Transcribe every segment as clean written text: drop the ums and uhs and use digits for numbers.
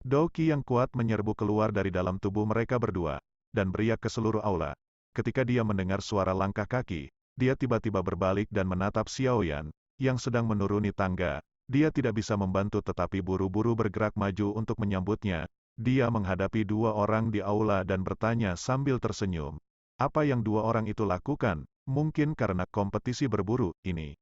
Doki yang kuat menyerbu keluar dari dalam tubuh mereka berdua, dan beriak ke seluruh aula. Ketika dia mendengar suara langkah kaki, dia tiba-tiba berbalik dan menatap Xiaoyan, yang sedang menuruni tangga. Dia tidak bisa membantu tetapi buru-buru bergerak maju untuk menyambutnya. Dia menghadapi dua orang di aula dan bertanya sambil tersenyum. Apa yang dua orang itu lakukan? Mungkin karena kompetisi berburu ini.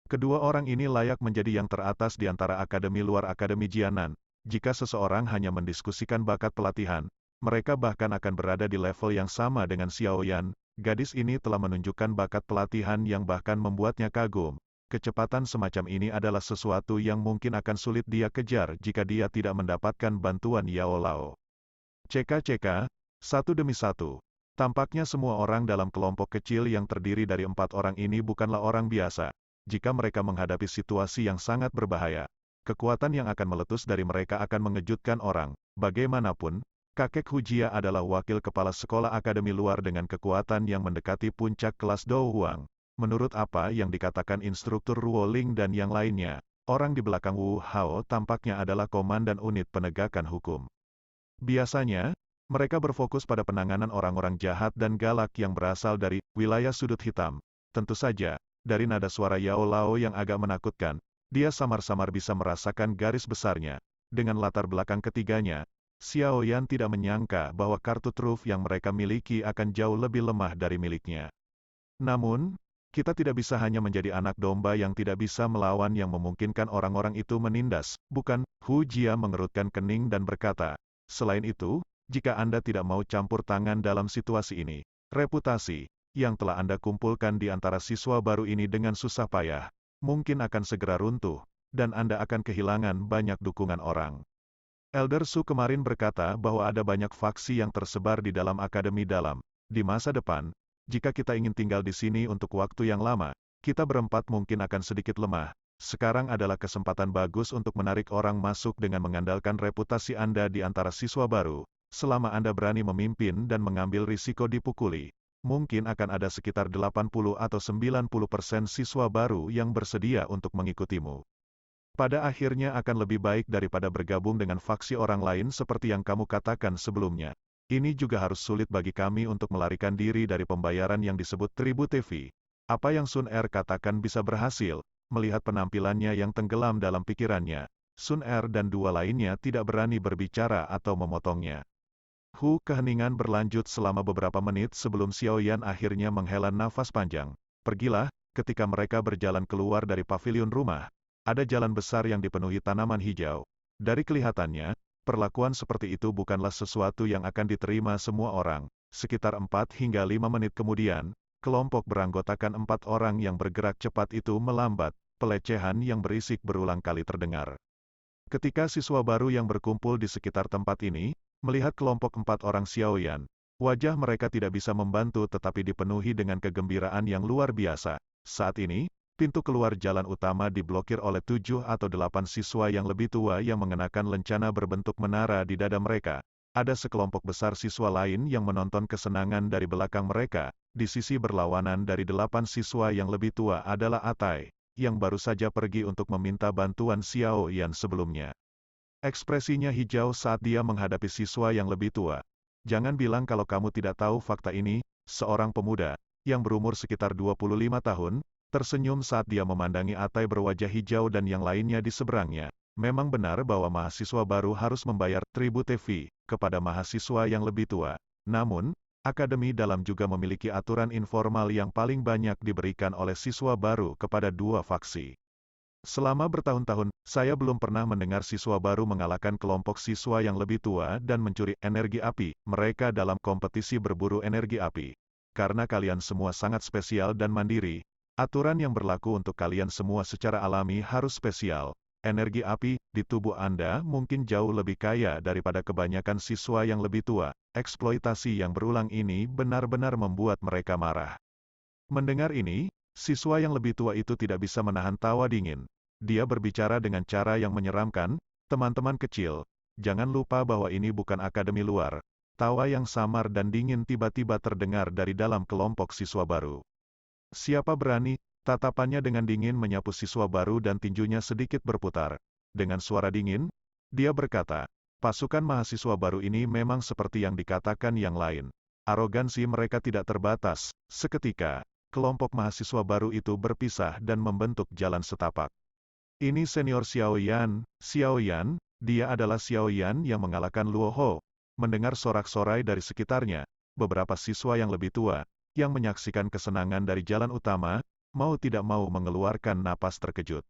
Kedua orang ini layak menjadi yang teratas di antara akademi luar akademi Jianan. Jika seseorang hanya mendiskusikan bakat pelatihan, mereka bahkan akan berada di level yang sama dengan Xiaoyan. Gadis ini telah menunjukkan bakat pelatihan yang bahkan membuatnya kagum. Kecepatan semacam ini adalah sesuatu yang mungkin akan sulit dia kejar jika dia tidak mendapatkan bantuan Yao Lao. CK, satu demi satu. Tampaknya semua orang dalam kelompok kecil yang terdiri dari 4 orang ini bukanlah orang biasa. Jika mereka menghadapi situasi yang sangat berbahaya, kekuatan yang akan meletus dari mereka akan mengejutkan orang. Bagaimanapun, kakek Hujia adalah wakil kepala sekolah akademi luar dengan kekuatan yang mendekati puncak kelas Dou Huang. Menurut apa yang dikatakan instruktur Ruo Ling dan yang lainnya, orang di belakang Wu Hao tampaknya adalah komandan unit penegakan hukum. Biasanya, mereka berfokus pada penanganan orang-orang jahat dan galak yang berasal dari wilayah sudut hitam. Tentu saja, dari nada suara Yao Lao yang agak menakutkan, dia samar-samar bisa merasakan garis besarnya. Dengan latar belakang ketiganya, Xiao Yan tidak menyangka bahwa kartu truf yang mereka miliki akan jauh lebih lemah dari miliknya. Namun, kita tidak bisa hanya menjadi anak domba yang tidak bisa melawan yang memungkinkan orang-orang itu menindas, bukan? Hu Jia mengerutkan kening dan berkata, selain itu, jika Anda tidak mau campur tangan dalam situasi ini, reputasi yang telah Anda kumpulkan di antara siswa baru ini dengan susah payah, mungkin akan segera runtuh, dan Anda akan kehilangan banyak dukungan orang. Elder Su kemarin berkata bahwa ada banyak faksi yang tersebar di dalam akademi dalam. Di masa depan, jika kita ingin tinggal di sini untuk waktu yang lama, kita berempat mungkin akan sedikit lemah. Sekarang adalah kesempatan bagus untuk menarik orang masuk dengan mengandalkan reputasi Anda di antara siswa baru. Selama Anda berani memimpin dan mengambil risiko dipukuli, mungkin akan ada sekitar 80 atau 90% siswa baru yang bersedia untuk mengikutimu. Pada akhirnya akan lebih baik daripada bergabung dengan faksi orang lain seperti yang kamu katakan sebelumnya. Ini juga harus sulit bagi kami untuk melarikan diri dari pembayaran yang disebut tribut TV. Apa yang Sun Er katakan bisa berhasil. Melihat penampilannya yang tenggelam dalam pikirannya, Sun Er dan dua lainnya tidak berani berbicara atau memotongnya. Keheningan berlanjut selama beberapa menit sebelum Xiao Yan akhirnya menghela nafas panjang. Pergilah, ketika mereka berjalan keluar dari pavilion rumah, ada jalan besar yang dipenuhi tanaman hijau. Dari kelihatannya, perlakuan seperti itu bukanlah sesuatu yang akan diterima semua orang. Sekitar 4 hingga 5 menit kemudian, kelompok beranggotakan 4 orang yang bergerak cepat itu melambat. Pelecehan yang berisik berulang kali terdengar. Ketika siswa baru yang berkumpul di sekitar tempat ini, melihat kelompok 4 orang Xiaoyan, wajah mereka tidak bisa membantu tetapi dipenuhi dengan kegembiraan yang luar biasa. Saat ini, pintu keluar jalan utama diblokir oleh 7 atau 8 siswa yang lebih tua yang mengenakan lencana berbentuk menara di dada mereka. Ada sekelompok besar siswa lain yang menonton kesenangan dari belakang mereka. Di sisi berlawanan dari 8 siswa yang lebih tua adalah Atai, yang baru saja pergi untuk meminta bantuan Xiao Yan sebelumnya. Ekspresinya hijau saat dia menghadapi siswa yang lebih tua. Jangan bilang kalau kamu tidak tahu fakta ini, seorang pemuda, yang berumur sekitar 25 tahun, tersenyum saat dia memandangi Atai berwajah hijau dan yang lainnya di seberangnya. Memang benar bahwa mahasiswa baru harus membayar tribut TV kepada mahasiswa yang lebih tua. Namun, Akademi dalam juga memiliki aturan informal yang paling banyak diberikan oleh siswa baru kepada dua faksi. Selama bertahun-tahun, saya belum pernah mendengar siswa baru mengalahkan kelompok siswa yang lebih tua dan mencuri energi api mereka dalam kompetisi berburu energi api. Karena kalian semua sangat spesial dan mandiri, aturan yang berlaku untuk kalian semua secara alami harus spesial. Energi api di tubuh Anda mungkin jauh lebih kaya daripada kebanyakan siswa yang lebih tua. Eksploitasi yang berulang ini benar-benar membuat mereka marah. Mendengar ini, siswa yang lebih tua itu tidak bisa menahan tawa dingin. Dia berbicara dengan cara yang menyeramkan, teman-teman kecil, jangan lupa bahwa ini bukan akademi luar. Tawa yang samar dan dingin tiba-tiba terdengar dari dalam kelompok siswa baru. Siapa berani? Tatapannya dengan dingin menyapu siswa baru dan tinjunya sedikit berputar. Dengan suara dingin, dia berkata, Pasukan mahasiswa baru ini memang seperti yang dikatakan yang lain. Arogansi mereka tidak terbatas. Seketika, kelompok mahasiswa baru itu berpisah dan membentuk jalan setapak. Ini senior Xiao Yan. Dia adalah Xiao Yan yang mengalahkan Luo Ho. Mendengar sorak-sorai dari sekitarnya, beberapa siswa yang lebih tua, yang menyaksikan kesenangan dari jalan utama, mau tidak mau mengeluarkan napas terkejut.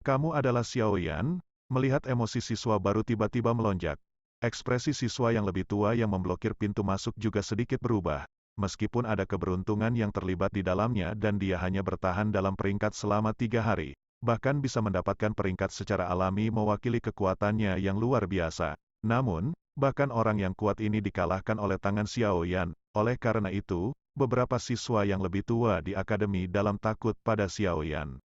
Kamu adalah Xiao Yan? Melihat emosi siswa baru tiba-tiba melonjak. Ekspresi siswa yang lebih tua yang memblokir pintu masuk juga sedikit berubah, meskipun ada keberuntungan yang terlibat di dalamnya dan dia hanya bertahan dalam peringkat selama 3 hari, bahkan bisa mendapatkan peringkat secara alami mewakili kekuatannya yang luar biasa. Namun, bahkan orang yang kuat ini dikalahkan oleh tangan Xiao Yan. Oleh karena itu, beberapa siswa yang lebih tua di akademi dalam takut pada Xiao Yan.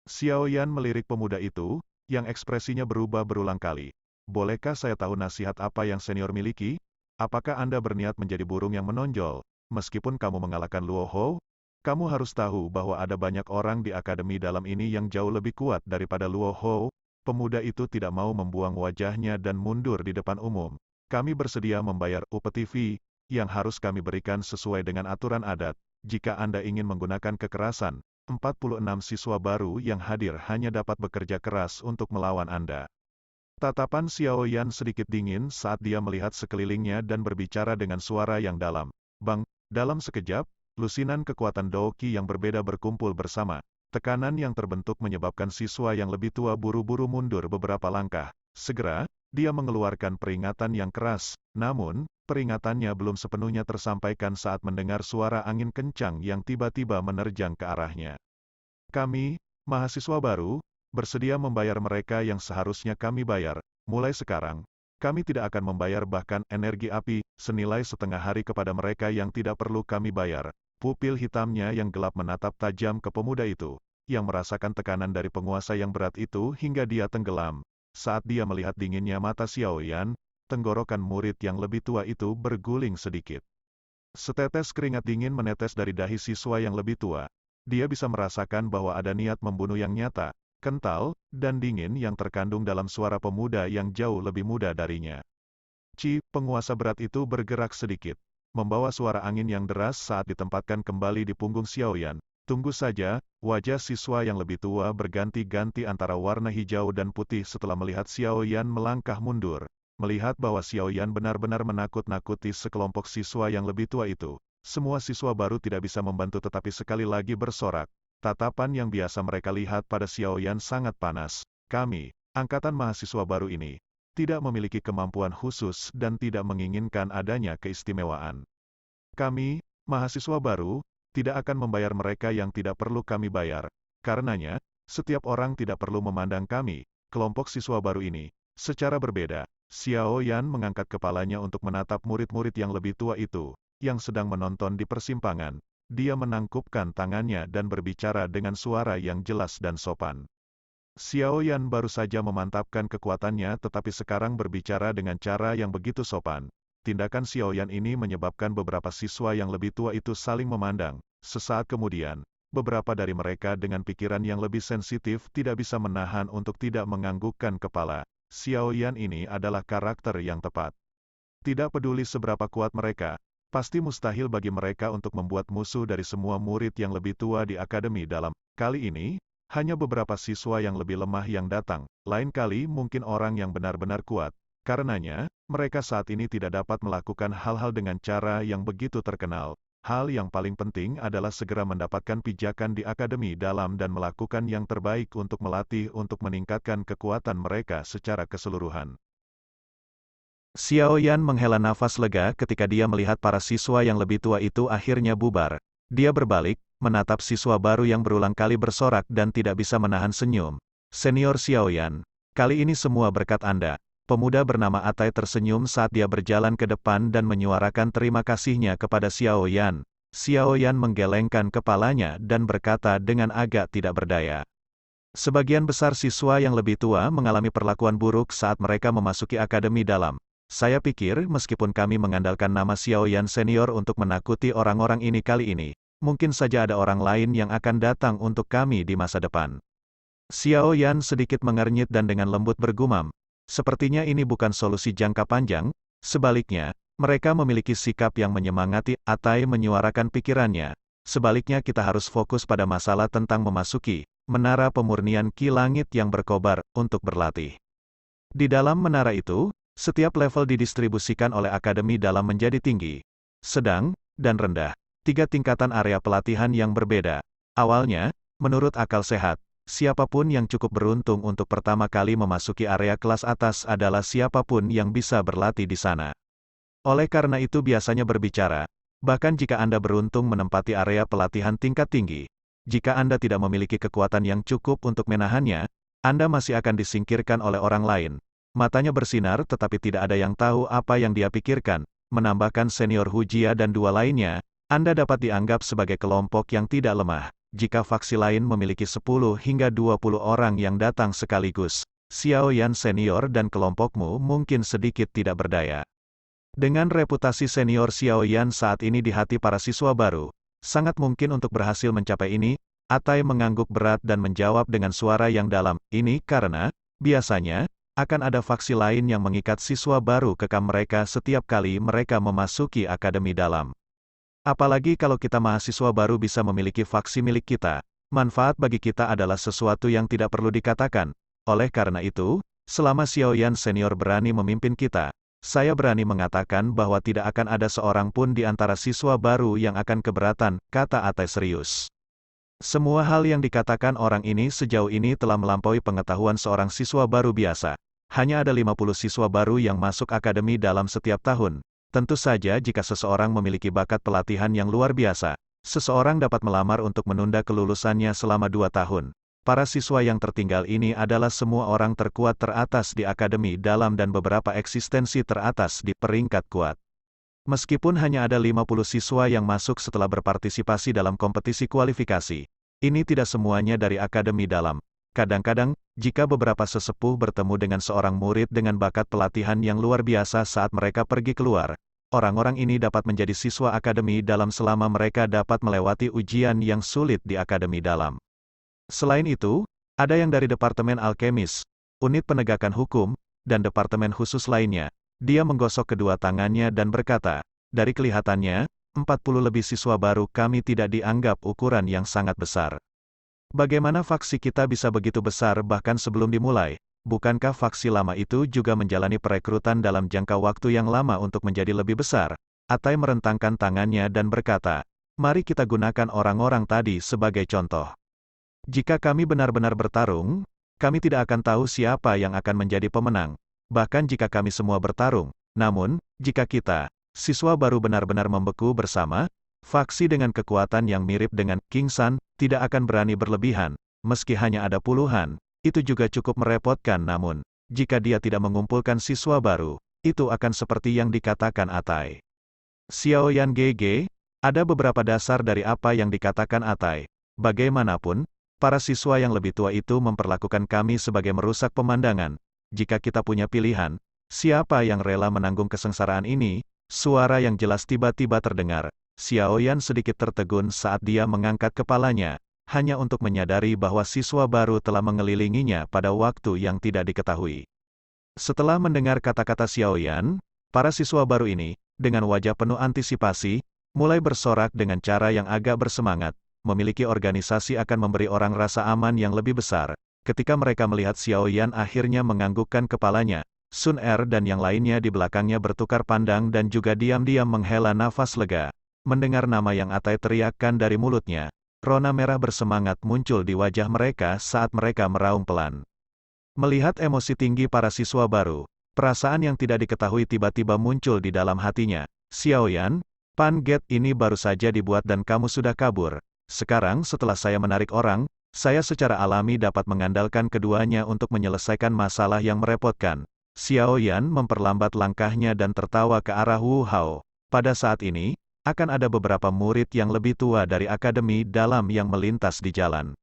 Xiao Yan melirik pemuda itu, yang ekspresinya berubah berulang kali. Bolehkah saya tahu nasihat apa yang senior miliki? Apakah Anda berniat menjadi burung yang menonjol? Meskipun kamu mengalahkan Luo Ho, kamu harus tahu bahwa ada banyak orang di akademi dalam ini yang jauh lebih kuat daripada Luo Ho. Pemuda itu tidak mau membuang wajahnya dan mundur di depan umum. Kami bersedia membayar upeti yang harus kami berikan sesuai dengan aturan adat. Jika Anda ingin menggunakan kekerasan, 46 siswa baru yang hadir hanya dapat bekerja keras untuk melawan Anda. Tatapan Xiao Yan sedikit dingin saat dia melihat sekelilingnya dan berbicara dengan suara yang dalam. Bang, dalam sekejap, lusinan kekuatan Doqi yang berbeda berkumpul bersama. Tekanan yang terbentuk menyebabkan siswa yang lebih tua buru-buru mundur beberapa langkah. Segera, dia mengeluarkan peringatan yang keras, namun, peringatannya belum sepenuhnya tersampaikan saat mendengar suara angin kencang yang tiba-tiba menerjang ke arahnya. Kami, mahasiswa baru, bersedia membayar mereka yang seharusnya kami bayar. Mulai sekarang, kami tidak akan membayar bahkan energi api, senilai setengah hari kepada mereka yang tidak perlu kami bayar. Pupil hitamnya yang gelap menatap tajam ke pemuda itu, yang merasakan tekanan dari penguasa yang berat itu hingga dia tenggelam. Saat dia melihat dinginnya mata Xiao Yan, tenggorokan murid yang lebih tua itu berguling sedikit. Setetes keringat dingin menetes dari dahi siswa yang lebih tua. Dia bisa merasakan bahwa ada niat membunuh yang nyata, kental, dan dingin yang terkandung dalam suara pemuda yang jauh lebih muda darinya. Penguasa berat itu bergerak sedikit, membawa suara angin yang deras saat ditempatkan kembali di punggung Xiao Yan. Tunggu saja, wajah siswa yang lebih tua berganti-ganti antara warna hijau dan putih setelah melihat Xiao Yan melangkah mundur. Melihat bahwa Xiao Yan benar-benar menakut-nakuti sekelompok siswa yang lebih tua itu. Semua siswa baru tidak bisa membantu tetapi sekali lagi bersorak. Tatapan yang biasa mereka lihat pada Xiao Yan sangat panas. Kami, angkatan mahasiswa baru ini, tidak memiliki kemampuan khusus dan tidak menginginkan adanya keistimewaan. Kami, mahasiswa baru, tidak akan membayar mereka yang tidak perlu kami bayar. Karenanya, setiap orang tidak perlu memandang kami, kelompok siswa baru ini, secara berbeda. Xiao Yan mengangkat kepalanya untuk menatap murid-murid yang lebih tua itu, yang sedang menonton di persimpangan. Dia menangkupkan tangannya dan berbicara dengan suara yang jelas dan sopan. Xiao Yan baru saja memantapkan kekuatannya tetapi sekarang berbicara dengan cara yang begitu sopan. Tindakan Xiao Yan ini menyebabkan beberapa siswa yang lebih tua itu saling memandang. Sesaat kemudian, beberapa dari mereka dengan pikiran yang lebih sensitif tidak bisa menahan untuk tidak menganggukkan kepala. Xiao Yan ini adalah karakter yang tepat. Tidak peduli seberapa kuat mereka, pasti mustahil bagi mereka untuk membuat musuh dari semua murid yang lebih tua di akademi dalam. Kali ini, hanya beberapa siswa yang lebih lemah yang datang. Lain kali mungkin orang yang benar-benar kuat. Karenanya, mereka saat ini tidak dapat melakukan hal-hal dengan cara yang begitu terkenal. Hal yang paling penting adalah segera mendapatkan pijakan di akademi dalam dan melakukan yang terbaik untuk melatih untuk meningkatkan kekuatan mereka secara keseluruhan. Xiao Yan menghela nafas lega ketika dia melihat para siswa yang lebih tua itu akhirnya bubar. Dia berbalik, menatap siswa baru yang berulang kali bersorak dan tidak bisa menahan senyum. Senior Xiao Yan, kali ini semua berkat Anda. Pemuda bernama Atai tersenyum saat dia berjalan ke depan dan menyuarakan terima kasihnya kepada Xiao Yan. Xiao Yan menggelengkan kepalanya dan berkata dengan agak tidak berdaya. Sebagian besar siswa yang lebih tua mengalami perlakuan buruk saat mereka memasuki akademi dalam. Saya pikir meskipun kami mengandalkan nama Xiao Yan senior untuk menakuti orang-orang ini kali ini, mungkin saja ada orang lain yang akan datang untuk kami di masa depan. Xiao Yan sedikit mengernyit dan dengan lembut bergumam, Sepertinya ini bukan solusi jangka panjang, sebaliknya, mereka memiliki sikap yang menyemangati Atai menyuarakan pikirannya. Sebaliknya kita harus fokus pada masalah tentang memasuki menara pemurnian Ki Langit yang berkobar untuk berlatih. Di dalam menara itu, setiap level didistribusikan oleh Akademi Dalam menjadi tinggi, sedang, dan rendah. 3 tingkatan area pelatihan yang berbeda. Awalnya, menurut akal sehat, siapapun yang cukup beruntung untuk pertama kali memasuki area kelas atas adalah siapapun yang bisa berlatih di sana. Oleh karena itu biasanya berbicara, bahkan jika Anda beruntung menempati area pelatihan tingkat tinggi, jika Anda tidak memiliki kekuatan yang cukup untuk menahannya, Anda masih akan disingkirkan oleh orang lain. Matanya bersinar tetapi tidak ada yang tahu apa yang dia pikirkan, menambahkan senior Hujia dan 2 lainnya, Anda dapat dianggap sebagai kelompok yang tidak lemah. Jika faksi lain memiliki 10 hingga 20 orang yang datang sekaligus, Xiao Yan senior dan kelompokmu mungkin sedikit tidak berdaya. Dengan reputasi senior Xiao Yan saat ini di hati para siswa baru, sangat mungkin untuk berhasil mencapai ini. Atai mengangguk berat dan menjawab dengan suara yang dalam, ini karena, biasanya, akan ada faksi lain yang mengikat siswa baru ke kamp mereka setiap kali mereka memasuki Akademi Dalam. Apalagi kalau kita mahasiswa baru bisa memiliki faksi milik kita, manfaat bagi kita adalah sesuatu yang tidak perlu dikatakan. Oleh karena itu, selama Xiao Yan senior berani memimpin kita, saya berani mengatakan bahwa tidak akan ada seorang pun di antara siswa baru yang akan keberatan, kata Atai serius. Semua hal yang dikatakan orang ini sejauh ini telah melampaui pengetahuan seorang siswa baru biasa. Hanya ada 50 siswa baru yang masuk Akademi Dalam setiap tahun. Tentu saja jika seseorang memiliki bakat pelatihan yang luar biasa, seseorang dapat melamar untuk menunda kelulusannya selama 2 tahun. Para siswa yang tertinggal ini adalah semua orang terkuat teratas di Akademi Dalam dan beberapa eksistensi teratas di peringkat kuat. Meskipun hanya ada 50 siswa yang masuk setelah berpartisipasi dalam kompetisi kualifikasi, ini tidak semuanya dari Akademi Dalam. Kadang-kadang, jika beberapa sesepuh bertemu dengan seorang murid dengan bakat pelatihan yang luar biasa saat mereka pergi keluar, orang-orang ini dapat menjadi siswa Akademi Dalam selama mereka dapat melewati ujian yang sulit di Akademi Dalam. Selain itu, ada yang dari Departemen Alkemis, Unit Penegakan Hukum, dan Departemen Khusus lainnya. Dia menggosok kedua tangannya dan berkata, dari kelihatannya, 40 lebih siswa baru kami tidak dianggap ukuran yang sangat besar. Bagaimana faksi kita bisa begitu besar bahkan sebelum dimulai? Bukankah faksi lama itu juga menjalani perekrutan dalam jangka waktu yang lama untuk menjadi lebih besar? Atai merentangkan tangannya dan berkata, mari kita gunakan orang-orang tadi sebagai contoh. Jika kami benar-benar bertarung, kami tidak akan tahu siapa yang akan menjadi pemenang. Bahkan jika kami semua bertarung, namun, jika kita, siswa baru benar-benar membeku bersama, faksi dengan kekuatan yang mirip dengan King San, tidak akan berani berlebihan, meski hanya ada puluhan, itu juga cukup merepotkan namun, jika dia tidak mengumpulkan siswa baru, itu akan seperti yang dikatakan Atai. Xiao Yan GG, ada beberapa dasar dari apa yang dikatakan Atai. Bagaimanapun, para siswa yang lebih tua itu memperlakukan kami sebagai merusak pemandangan. Jika kita punya pilihan, siapa yang rela menanggung kesengsaraan ini? Suara yang jelas tiba-tiba terdengar. Xiao Yan sedikit tertegun saat dia mengangkat kepalanya, hanya untuk menyadari bahwa siswa baru telah mengelilinginya pada waktu yang tidak diketahui. Setelah mendengar kata-kata Xiao Yan, para siswa baru ini, dengan wajah penuh antisipasi, mulai bersorak dengan cara yang agak bersemangat. Memiliki organisasi akan memberi orang rasa aman yang lebih besar. Ketika mereka melihat Xiao Yan akhirnya menganggukkan kepalanya, Sun Er dan yang lainnya di belakangnya bertukar pandang dan juga diam-diam menghela nafas lega. Mendengar nama yang Atai teriakkan dari mulutnya, rona merah bersemangat muncul di wajah mereka saat mereka meraung pelan. Melihat emosi tinggi para siswa baru, perasaan yang tidak diketahui tiba-tiba muncul di dalam hatinya. Xiao Yan, Pan Gate ini baru saja dibuat dan kamu sudah kabur. Sekarang setelah saya menarik orang, saya secara alami dapat mengandalkan keduanya untuk menyelesaikan masalah yang merepotkan. Xiao Yan memperlambat langkahnya dan tertawa ke arah Wu Hao. Pada saat ini, akan ada beberapa murid yang lebih tua dari Akademi Dalam yang melintas di jalan.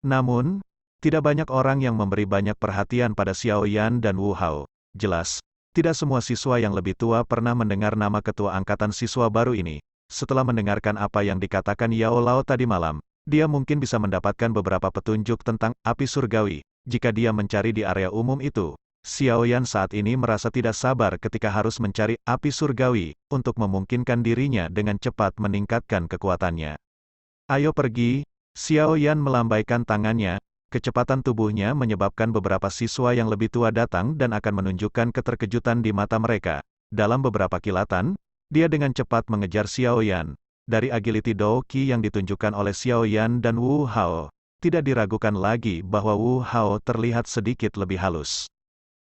Namun, tidak banyak orang yang memberi banyak perhatian pada Xiao Yan dan Wu Hao. Jelas, tidak semua siswa yang lebih tua pernah mendengar nama ketua angkatan siswa baru ini. Setelah mendengarkan apa yang dikatakan Yao Lao tadi malam, dia mungkin bisa mendapatkan beberapa petunjuk tentang api surgawi. Jika dia mencari di area umum itu, Xiaoyan saat ini merasa tidak sabar ketika harus mencari api surgawi, untuk memungkinkan dirinya dengan cepat meningkatkan kekuatannya. Ayo pergi, Xiaoyan melambaikan tangannya, kecepatan tubuhnya menyebabkan beberapa siswa yang lebih tua datang dan akan menunjukkan keterkejutan di mata mereka. Dalam beberapa kilatan, dia dengan cepat mengejar Xiaoyan. Dari agility Dou-Qi yang ditunjukkan oleh Xiaoyan dan Wu Hao, tidak diragukan lagi bahwa Wu Hao terlihat sedikit lebih halus.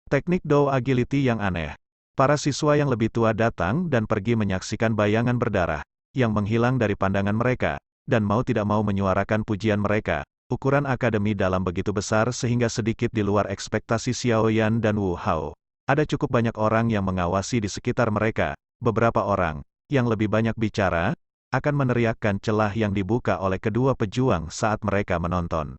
Teknik Dou Agility yang aneh. Para siswa yang lebih tua datang dan pergi menyaksikan bayangan berdarah, yang menghilang dari pandangan mereka, dan mau tidak mau menyuarakan pujian mereka. Ukuran akademi dalam begitu besar sehingga sedikit di luar ekspektasi Xiaoyan dan Wu Hao. Ada cukup banyak orang yang mengawasi di sekitar mereka. Beberapa orang, yang lebih banyak bicara, akan meneriakkan celah yang dibuka oleh kedua pejuang saat mereka menonton.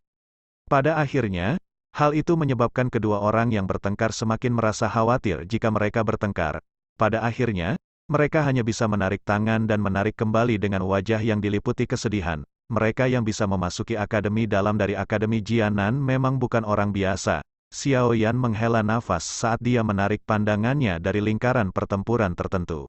Pada akhirnya, hal itu menyebabkan kedua orang yang bertengkar semakin merasa khawatir jika mereka bertengkar. Pada akhirnya, mereka hanya bisa menarik tangan dan menarik kembali dengan wajah yang diliputi kesedihan. Mereka yang bisa memasuki akademi dalam dari Akademi Jianan memang bukan orang biasa. Xiaoyan menghela nafas saat dia menarik pandangannya dari lingkaran pertempuran tertentu.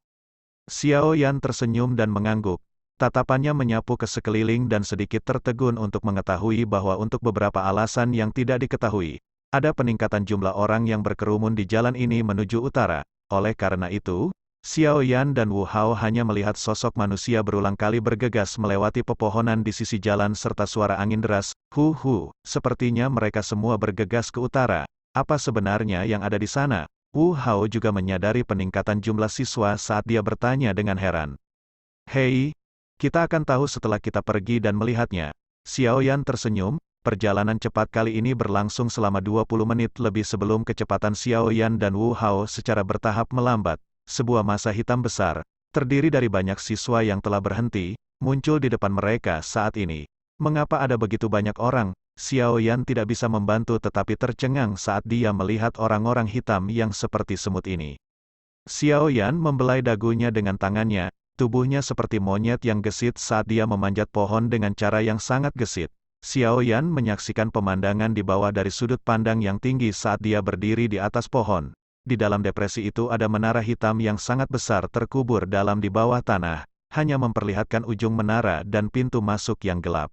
Xiaoyan tersenyum dan mengangguk. Tatapannya menyapu ke sekeliling dan sedikit tertegun untuk mengetahui bahwa untuk beberapa alasan yang tidak diketahui, ada peningkatan jumlah orang yang berkerumun di jalan ini menuju utara. Oleh karena itu, Xiaoyan dan Wu Hao hanya melihat sosok manusia berulang kali bergegas melewati pepohonan di sisi jalan serta suara angin deras. Sepertinya mereka semua bergegas ke utara. Apa sebenarnya yang ada di sana? Wu Hao juga menyadari peningkatan jumlah siswa saat dia bertanya dengan heran. Hei, kita akan tahu setelah kita pergi dan melihatnya. Xiaoyan tersenyum, perjalanan cepat kali ini berlangsung selama 20 menit lebih sebelum kecepatan Xiaoyan dan Wu Hao secara bertahap melambat. Sebuah massa hitam besar, terdiri dari banyak siswa yang telah berhenti, muncul di depan mereka saat ini. Mengapa ada begitu banyak orang? Xiaoyan tidak bisa membantu tetapi tercengang saat dia melihat orang-orang hitam yang seperti semut ini. Xiaoyan membelai dagunya dengan tangannya. Tubuhnya seperti monyet yang gesit saat dia memanjat pohon dengan cara yang sangat gesit. Xiaoyan menyaksikan pemandangan di bawah dari sudut pandang yang tinggi saat dia berdiri di atas pohon. Di dalam depresi itu ada menara hitam yang sangat besar terkubur dalam di bawah tanah, hanya memperlihatkan ujung menara dan pintu masuk yang gelap.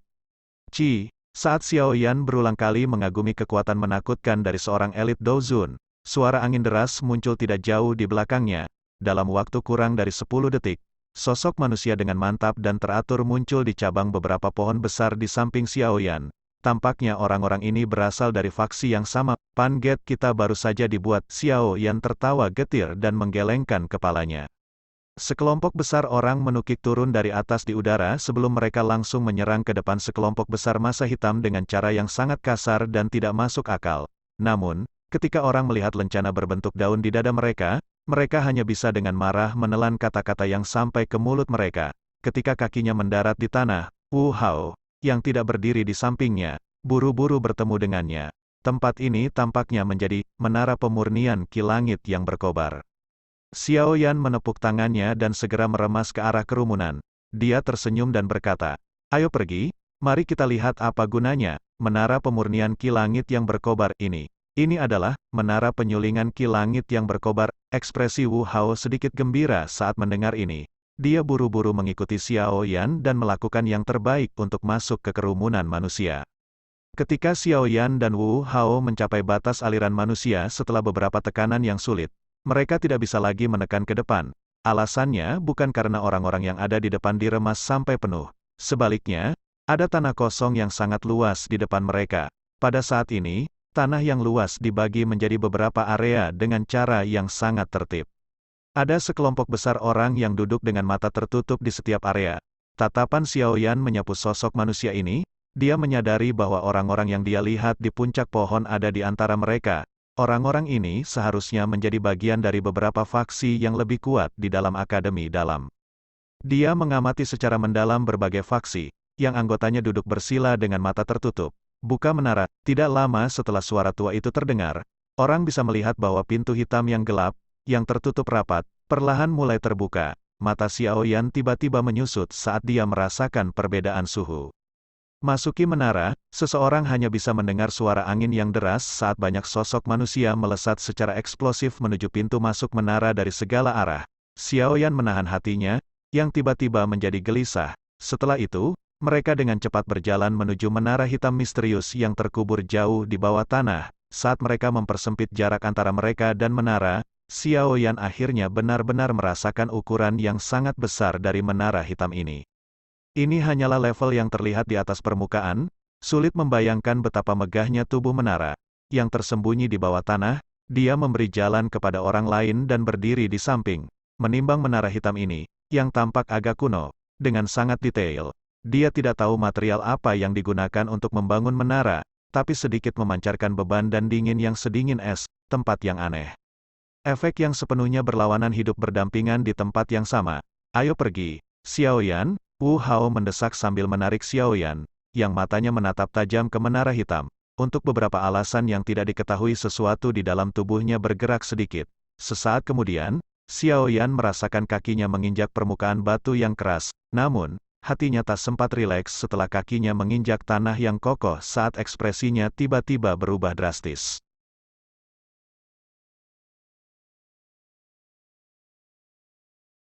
Saat Xiaoyan berulang kali mengagumi kekuatan menakutkan dari seorang elit Douzun, suara angin deras muncul tidak jauh di belakangnya. Dalam waktu kurang dari 10 detik, sosok manusia dengan mantap dan teratur muncul di cabang beberapa pohon besar di samping Xiaoyan. Tampaknya orang-orang ini berasal dari faksi yang sama. Panget kita baru saja dibuat. Xiaoyan tertawa getir dan menggelengkan kepalanya. Sekelompok besar orang menukik turun dari atas di udara sebelum mereka langsung menyerang ke depan sekelompok besar massa hitam dengan cara yang sangat kasar dan tidak masuk akal. Namun, ketika orang melihat lencana berbentuk daun di dada mereka, mereka hanya bisa dengan marah menelan kata-kata yang sampai ke mulut mereka. Ketika kakinya mendarat di tanah, Wu Hao, yang tidak berdiri di sampingnya, buru-buru bertemu dengannya. Tempat ini tampaknya menjadi menara pemurnian Ki Langit yang berkobar. Xiaoyan menepuk tangannya dan segera meremas ke arah kerumunan. Dia tersenyum dan berkata, "Ayo pergi, mari kita lihat apa gunanya, menara pemurnian Ki Langit yang berkobar ini." Ini adalah menara penyulingan Ki Langit yang berkobar. Ekspresi Wu Hao sedikit gembira saat mendengar ini. Dia buru-buru mengikuti Xiaoyan dan melakukan yang terbaik untuk masuk ke kerumunan manusia. Ketika Xiaoyan dan Wu Hao mencapai batas aliran manusia setelah beberapa tekanan yang sulit, mereka tidak bisa lagi menekan ke depan. Alasannya bukan karena orang-orang yang ada di depan diremas sampai penuh. Sebaliknya, ada tanah kosong yang sangat luas di depan mereka. Pada saat ini, tanah yang luas dibagi menjadi beberapa area dengan cara yang sangat tertib. Ada sekelompok besar orang yang duduk dengan mata tertutup di setiap area. Tatapan Xiaoyan menyapu sosok manusia ini. Dia menyadari bahwa orang-orang yang dia lihat di puncak pohon ada di antara mereka. Orang-orang ini seharusnya menjadi bagian dari beberapa faksi yang lebih kuat di dalam Akademi Dalam. Dia mengamati secara mendalam berbagai faksi, yang anggotanya duduk bersila dengan mata tertutup. Buka menara. Tidak lama setelah suara tua itu terdengar, orang bisa melihat bahwa pintu hitam yang gelap, yang tertutup rapat, perlahan mulai terbuka. Mata Xiaoyan tiba-tiba menyusut saat dia merasakan perbedaan suhu. Masuki menara, seseorang hanya bisa mendengar suara angin yang deras saat banyak sosok manusia melesat secara eksplosif menuju pintu masuk menara dari segala arah. Xiaoyan menahan hatinya, yang tiba-tiba menjadi gelisah. Setelah itu, mereka dengan cepat berjalan menuju menara hitam misterius yang terkubur jauh di bawah tanah. Saat mereka mempersempit jarak antara mereka dan menara, Xiaoyan akhirnya benar-benar merasakan ukuran yang sangat besar dari menara hitam ini. Ini hanyalah level yang terlihat di atas permukaan, sulit membayangkan betapa megahnya tubuh menara, yang tersembunyi di bawah tanah. Dia memberi jalan kepada orang lain dan berdiri di samping, menimbang menara hitam ini, yang tampak agak kuno, dengan sangat detail. Dia tidak tahu material apa yang digunakan untuk membangun menara, tapi sedikit memancarkan beban dan dingin yang sedingin es, tempat yang aneh. Efek yang sepenuhnya berlawanan hidup berdampingan di tempat yang sama. Ayo pergi, Xiaoyan. Wu Hao mendesak sambil menarik Xiaoyan, yang matanya menatap tajam ke menara hitam. Untuk beberapa alasan yang tidak diketahui sesuatu di dalam tubuhnya bergerak sedikit. Sesaat kemudian, Xiaoyan merasakan kakinya menginjak permukaan batu yang keras, namun, hatinya tak sempat rileks setelah kakinya menginjak tanah yang kokoh saat ekspresinya tiba-tiba berubah drastis.